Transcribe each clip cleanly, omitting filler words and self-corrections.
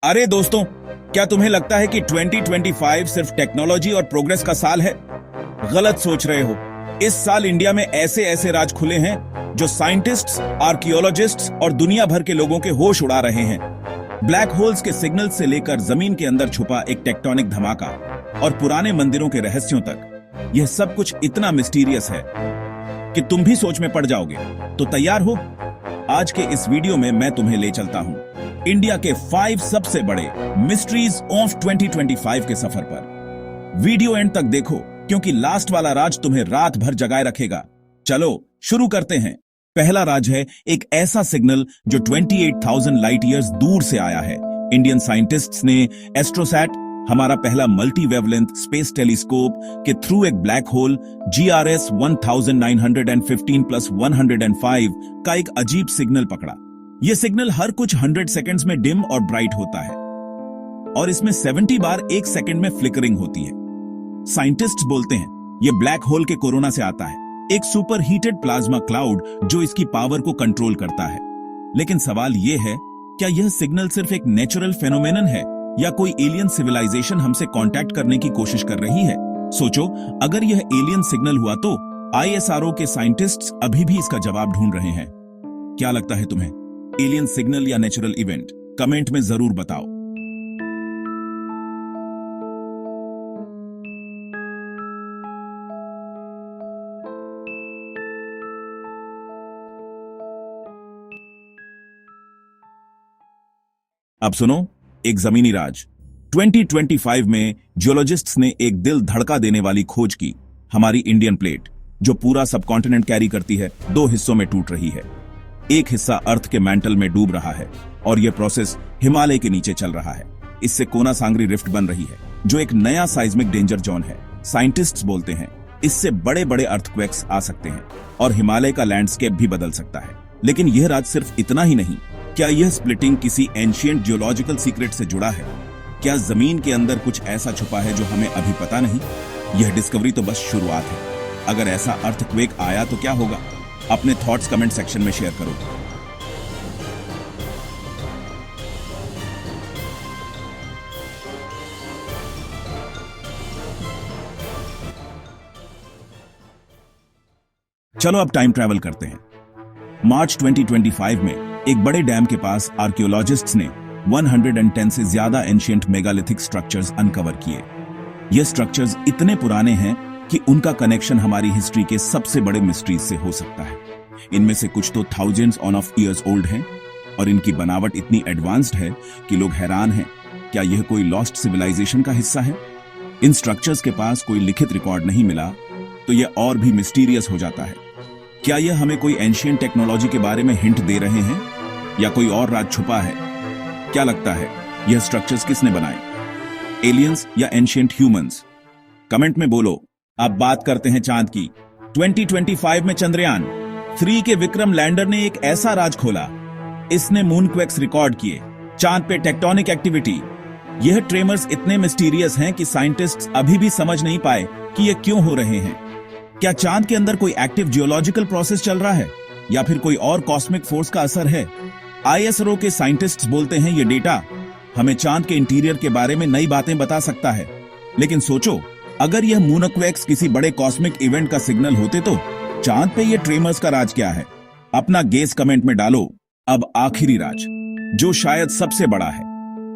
अरे दोस्तों, क्या तुम्हें लगता है कि 2025 सिर्फ टेक्नोलॉजी और प्रोग्रेस का साल है? गलत सोच रहे हो। इस साल इंडिया में ऐसे ऐसे राज खुले हैं जो साइंटिस्ट्स, आर्कियोलॉजिस्ट्स और दुनिया भर के लोगों के होश उड़ा रहे हैं। ब्लैक होल्स के सिग्नल से लेकर जमीन के अंदर छुपा एक टेक्टोनिक धमाका और पुराने मंदिरों के रहस्यों तक, यह सब कुछ इतना मिस्टीरियस है कि तुम भी सोच में पड़ जाओगे। तो तैयार हो? आज के इस वीडियो में मैं तुम्हें ले चलता हूं इंडिया के 5 सबसे बड़े मिस्ट्रीज ऑफ 2025 के सफर पर। वीडियो एंड तक देखो, क्योंकि लास्ट वाला राज तुम्हें रात भर जगाए रखेगा। चलो शुरू करते हैं। पहला राज है एक ऐसा सिग्नल जो 28,000 लाइट ईयर्स दूर से आया है। इंडियन साइंटिस्ट्स ने एस्ट्रोसैट, हमारा पहला मल्टी वेवलेंथ स्पेस टेलीस्कोप, के थ्रू एक ब्लैक होल GRS 1915+105 का एक अजीब सिग्नल पकड़ा। यह सिग्नल हर कुछ 100 सेकंड्स में डिम और ब्राइट होता है और इसमें 70 बार एक सेकंड में फ्लिकरिंग होती है। साइंटिस्ट्स बोलते हैं यह ब्लैक होल के कोरोना से आता है, एक सुपर हीटेड प्लाज्मा क्लाउड जो इसकी पावर को कंट्रोल करता है। लेकिन सवाल यह है, क्या यह सिग्नल सिर्फ एक नेचुरल फेनोमेनन है या कोई एलियन सिविलाइजेशन हमसे कांटेक्ट करने की कोशिश कर रही है? सोचो, अगर यह एलियन सिग्नल हुआ तो ISRO के साइंटिस्ट्स अभी भी इसका जवाब ढूंढ रहे हैं। क्या लगता है तुम्हें, एलियन सिग्नल या नेचुरल इवेंट? कमेंट में जरूर बताओ। अब सुनो एक जमीनी राज। 2025 में जियोलॉजिस्ट्स ने एक दिल धड़का देने वाली खोज की। हमारी इंडियन प्लेट, जो पूरा सबकॉन्टिनेंट कैरी करती है, 2 हिस्सों में टूट रही है। एक हिस्सा अर्थ के मैंटल में डूब रहा है और यह प्रोसेस हिमालय के नीचे चल रहा है। इससे कोना सांगरी रिफ्ट बन रही है, जो एक नया साइज्मिक डेंजर जोन है। साइंटिस्ट्स बोलते हैं इससे बड़े बड़े अर्थक्वेक्स आ सकते हैं और हिमालय का लैंडस्केप भी बदल सकता है। लेकिन यह राज सिर्फ इतना ही नहीं। क्या यह स्प्लिटिंग किसी एंशिएंट जियोलॉजिकल सीक्रेट से जुड़ा है? क्या जमीन के अंदर कुछ ऐसा छुपा है जो हमें अभी पता नहीं? यह डिस्कवरी तो बस शुरुआत है। अगर ऐसा अर्थक्वेक आया तो क्या होगा? अपने थॉट्स कमेंट सेक्शन में शेयर करो। चलो अब टाइम ट्रैवल करते हैं। मार्च 2025 में एक बड़े डैम के पास आर्कियोलॉजिस्ट्स ने 110 से ज्यादा एंशिएंट मेगालिथिक स्ट्रक्चर्स अनकवर किए। ये स्ट्रक्चर्स इतने पुराने हैं कि उनका कनेक्शन हमारी हिस्ट्री के सबसे बड़े मिस्ट्रीज से हो सकता है। इनमें से कुछ तो थाउजेंड्स ऑफ ईयर्स ओल्ड हैं और इनकी बनावट इतनी एडवांस्ड है कि लोग हैरान हैं। क्या यह कोई लॉस्ट सिविलाइजेशन का हिस्सा है? इन स्ट्रक्चर्स के पास कोई लिखित रिकॉर्ड नहीं मिला तो यह और भी मिस्टीरियस हो जाता है। क्या यह हमें कोई एंशिएंट टेक्नोलॉजी के बारे में हिंट दे रहे हैं या कोई और राज छुपा है? क्या लगता है, यह स्ट्रक्चर्स किसने बनाए? एलियंस या एंशिएंट ह्यूमंस? कमेंट में बोलो। अब बात करते हैं चांद की। 2025 में चंद्रयान 3 के विक्रम लैंडर ने एक ऐसा राज खोला। इसने मूनक्वेक्स रिकॉर्ड किए, चांद पे टेक्टोनिक एक्टिविटी। यह ट्रेमर्स इतने मिस्टीरियस हैं कि साइंटिस्ट्स अभी भी समझ नहीं पाए कि ये क्यों हो रहे हैं। क्या चांद के अंदर कोई एक्टिव जियोलॉजिकल प्रोसेस चल रहा है या फिर कोई और कॉस्मिक फोर्स का असर है? ISRO के साइंटिस्ट्स बोलते हैं यह डेटा हमें चांद के इंटीरियर के बारे में नई बातें बता सकता है। लेकिन सोचो, अगर यह मूनक्वेक्स किसी बड़े कॉस्मिक इवेंट का सिग्नल होते तो चांद पे ये ट्रेमर्स का राज क्या है? अपना गेस कमेंट में डालो। अब आखिरी राज, जो शायद सबसे बड़ा है।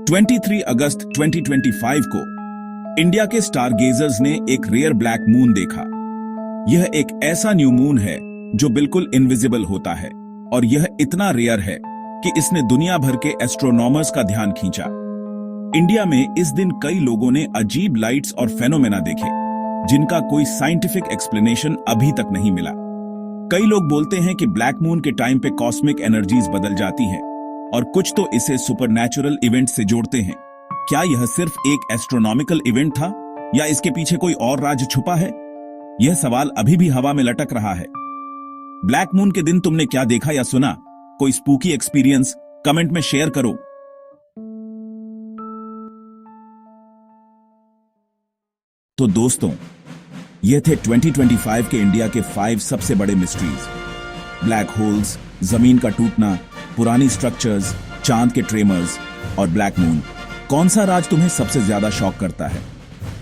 23 अगस्त 2025 को इंडिया के स्टारगेजर्स ने एक रेयर ब्लैक मून देखा। यह एक ऐसा न्यू मून है जो बिल्कुल इनविजिबल होता है और यह इतना रेयर है कि इसने दुनिया भर के एस्ट्रोनॉमर्स का ध्यान खींचा। इंडिया में इस दिन कई लोगों ने अजीब लाइट्स और फेनोमेना देखे जिनका कोई साइंटिफिक एक्सप्लेनेशन अभी तक नहीं मिला। कई लोग बोलते हैं कि ब्लैक मून के टाइम पे कॉस्मिक एनर्जीज बदल जाती हैं और कुछ तो इसे सुपरनैचुरल इवेंट से जोड़ते हैं। क्या यह सिर्फ एक एस्ट्रोनॉमिकल इवेंट था या इसके पीछे कोई और राज छुपा है? यह सवाल अभी भी हवा में लटक रहा है। ब्लैक मून के दिन तुमने क्या देखा या सुना? कोई स्पूकी एक्सपीरियंस कमेंट में शेयर करो। तो दोस्तों, ये थे 2025 के इंडिया के 5 सबसे बड़े मिस्ट्रीज। ब्लैक होल्स, जमीन का टूटना, पुरानी स्ट्रक्चर्स, चांद के ट्रेमर्स और ब्लैक मून। कौन सा राज तुम्हें सबसे ज्यादा शॉक करता है?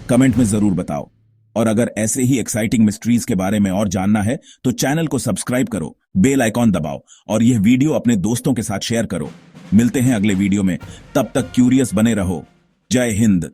कमेंट में जरूर बताओ। और अगर ऐसे ही एक्साइटिंग मिस्ट्रीज के बारे में और जानना है तो चैनल को सब्सक्राइब करो, बेल आइकॉन दबाओ और यह वीडियो अपने दोस्तों के साथ शेयर करो। मिलते हैं अगले वीडियो में, तब तक क्यूरियस बने रहो। जय हिंद।